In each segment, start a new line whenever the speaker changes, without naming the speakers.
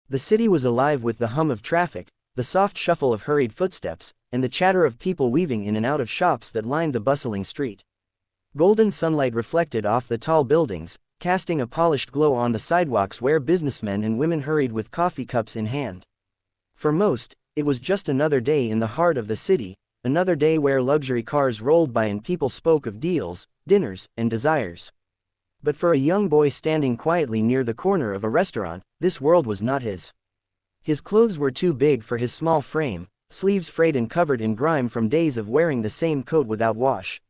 The city was alive with the hum of traffic, the soft shuffle of hurried footsteps, and the chatter of people weaving in and out of shops that lined the bustling street. Golden sunlight reflected off the tall buildings, casting a polished glow on the sidewalks where businessmen and women hurried with coffee cups in hand. For most, it was just another day in the heart of the city, another day where luxury cars rolled by and people spoke of deals, dinners, and desires. But for a young boy standing quietly near the corner of a restaurant, this world was not his. His clothes were too big for his small frame, sleeves frayed and covered in grime from days of wearing the same coat without wash.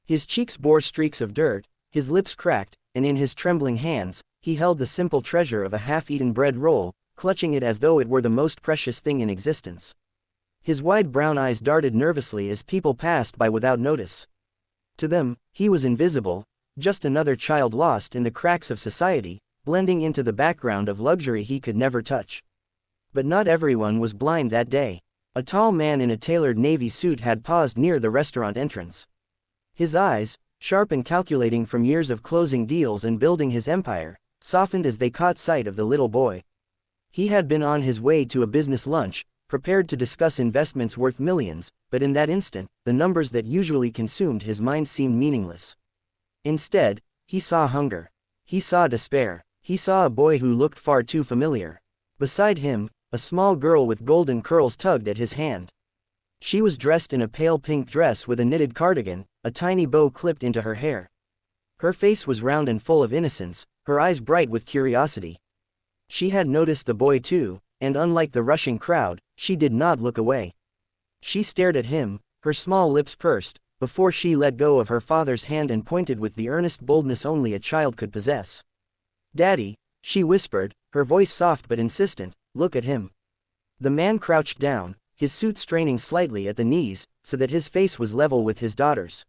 His cheeks bore streaks of dirt, his lips cracked, and in his trembling hands, he held the simple treasure of a half-eaten bread roll, clutching it as though it were the most precious thing in existence. His wide brown eyes darted nervously as people passed by without notice. To them, he was invisible, just another child lost in the cracks of society, blending into the background of luxury he could never touch. But not everyone was blind that day. A tall man in a tailored navy suit had paused near the restaurant entrance. His eyes, sharp and calculating from years of closing deals and building his empire, softened as they caught sight of the little boy. He had been on his way to a business lunch, prepared to discuss investments worth millions, but in that instant, the numbers that usually consumed his mind seemed meaningless. Instead, he saw hunger. He saw despair. He saw a boy who looked far too familiar. Beside him, a small girl with golden curls tugged at his hand. She was dressed in a pale pink dress with a knitted cardigan, a tiny bow clipped into her hair. Her face was round and full of innocence, her eyes bright with curiosity. She had noticed the boy too, and unlike the rushing crowd, she did not look away. She stared at him, her small lips pursed, before she let go of her father's hand and pointed with the earnest boldness only a child could possess. "Daddy," she whispered, her voice soft but insistent, "look at him." The man crouched down, his suit straining slightly at the knees, so that his face was level with his daughter's.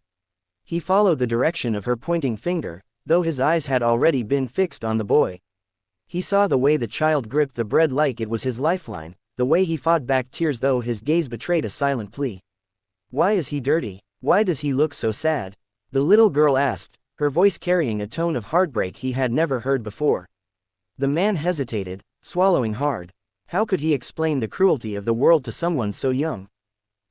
He followed the direction of her pointing finger, though his eyes had already been fixed on the boy. He saw the way the child gripped the bread like it was his lifeline, the way he fought back tears though his gaze betrayed a silent plea. "Why is he dirty? Why does he look so sad?" the little girl asked, her voice carrying a tone of heartbreak he had never heard before. The man hesitated, swallowing hard. How could he explain the cruelty of the world to someone so young?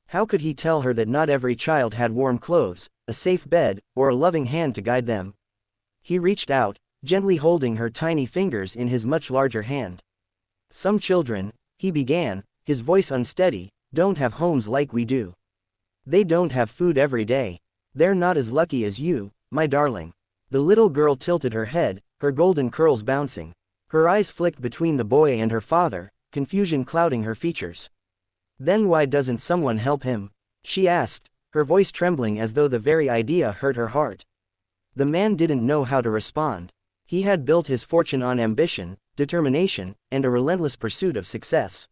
How could he tell her that not every child had warm clothes, a safe bed, or a loving hand to guide them? He reached out, gently holding her tiny fingers in his much larger hand. "Some children," he began, his voice unsteady, "don't have homes like we do. They don't have food every day. They're not as lucky as you, my darling." The little girl tilted her head, her golden curls bouncing. Her eyes flicked between the boy and her father, confusion clouding her features. "Then why doesn't someone help him?" she asked, her voice trembling as though the very idea hurt her heart. The man didn't know how to respond. He had built his fortune on ambition, determination, and a relentless pursuit of success.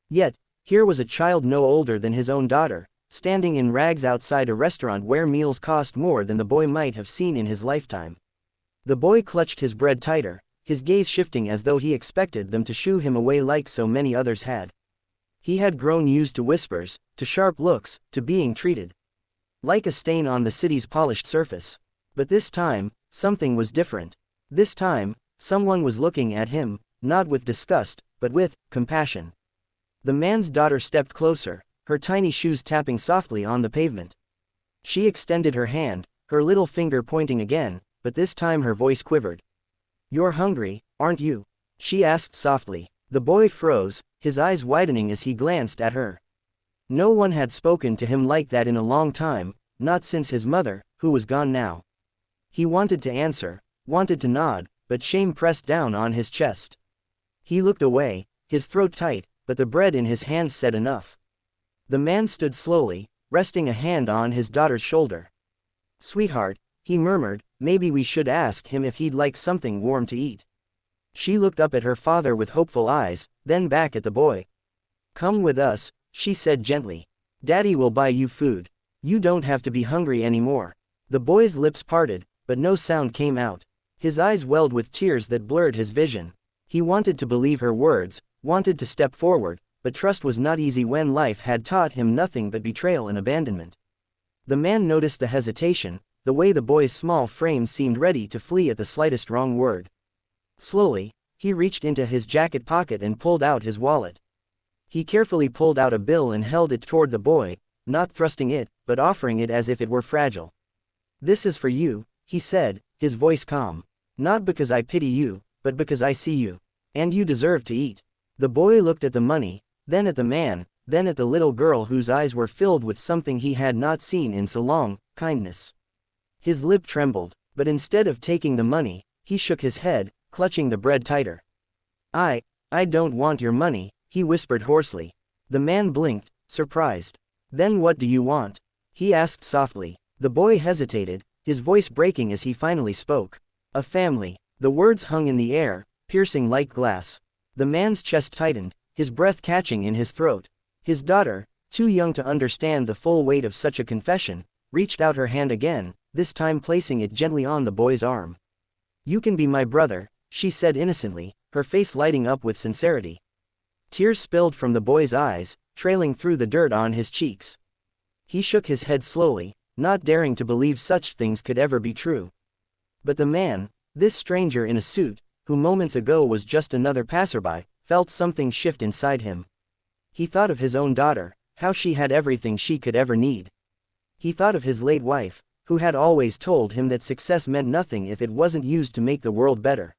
Yet, here was a child no older than his own daughter, standing in rags outside a restaurant where meals cost more than the boy might have seen in his lifetime. The boy clutched his bread tighter, his gaze shifting as though he expected them to shoo him away like so many others had. He had grown used to whispers, to sharp looks, to being treated like a stain on the city's polished surface. But this time, something was different. This time, someone was looking at him, not with disgust, but with compassion. The man's daughter stepped closer, her tiny shoes tapping softly on the pavement. She extended her hand, her little finger pointing again, but this time her voice quivered. "You're hungry, aren't you?" she asked softly. The boy froze, his eyes widening as he glanced at her. No one had spoken to him like that in a long time, not since his mother, who was gone now. He wanted to answer, wanted to nod, but shame pressed down on his chest. He looked away, his throat tight, but the bread in his hands said enough. The man stood slowly, resting a hand on his daughter's shoulder. "Sweetheart," he murmured, "maybe we should ask him if he'd like something warm to eat." She looked up at her father with hopeful eyes, then back at the boy. "Come with us," she said gently. "Daddy will buy you food. You don't have to be hungry anymore." The boy's lips parted, but no sound came out. His eyes welled with tears that blurred his vision. He wanted to believe her words, wanted to step forward, but trust was not easy when life had taught him nothing but betrayal and abandonment. The man noticed the hesitation, the way the boy's small frame seemed ready to flee at the slightest wrong word. Slowly, he reached into his jacket pocket and pulled out his wallet. He carefully pulled out a bill and held it toward the boy, not thrusting it, but offering it as if it were fragile. "This is for you," he said, his voice calm. "Not because I pity you, but because I see you. And you deserve to eat." The boy looked at the money, then at the man, then at the little girl whose eyes were filled with something he had not seen in so long, kindness. His lip trembled, but instead of taking the money, he shook his head, clutching the bread tighter. I don't want your money," he whispered hoarsely. The man blinked, surprised. "Then what do you want?" he asked softly. The boy hesitated, his voice breaking as he finally spoke. "A family." The words hung in the air, piercing like glass. The man's chest tightened, his breath catching in his throat. His daughter, too young to understand the full weight of such a confession, reached out her hand again, this time placing it gently on the boy's arm. "You can be my brother," she said innocently, her face lighting up with sincerity. Tears spilled from the boy's eyes, trailing through the dirt on his cheeks. He shook his head slowly, not daring to believe such things could ever be true. But the man, this stranger in a suit, who moments ago was just another passerby, felt something shift inside him. He thought of his own daughter, how she had everything she could ever need. He thought of his late wife, who had always told him that success meant nothing if it wasn't used to make the world better.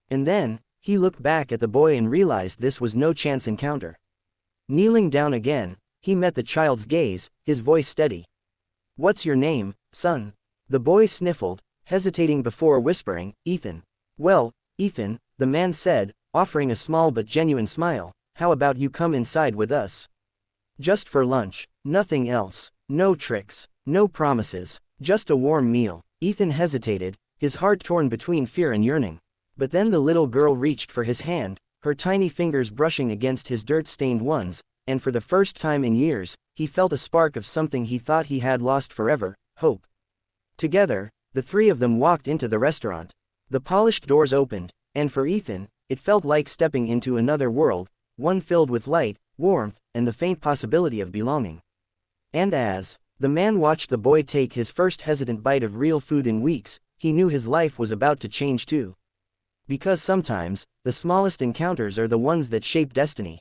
And then, he looked back at the boy and realized this was no chance encounter. Kneeling down again, he met the child's gaze, his voice steady. "What's your name, son?" The boy sniffled, hesitating before whispering, "Ethan." "Well, Ethan," the man said, offering a small but genuine smile, "how about you come inside with us? Just for lunch, nothing else, no tricks, no promises, just a warm meal." Ethan hesitated, his heart torn between fear and yearning. But then the little girl reached for his hand, her tiny fingers brushing against his dirt-stained ones, and for the first time in years, he felt a spark of something he thought he had lost forever, hope. Together, the three of them walked into the restaurant. The polished doors opened, and for Ethan, it felt like stepping into another world, one filled with light, warmth, and the faint possibility of belonging. And as the man watched the boy take his first hesitant bite of real food in weeks, he knew his life was about to change too. Because sometimes, the smallest encounters are the ones that shape destiny.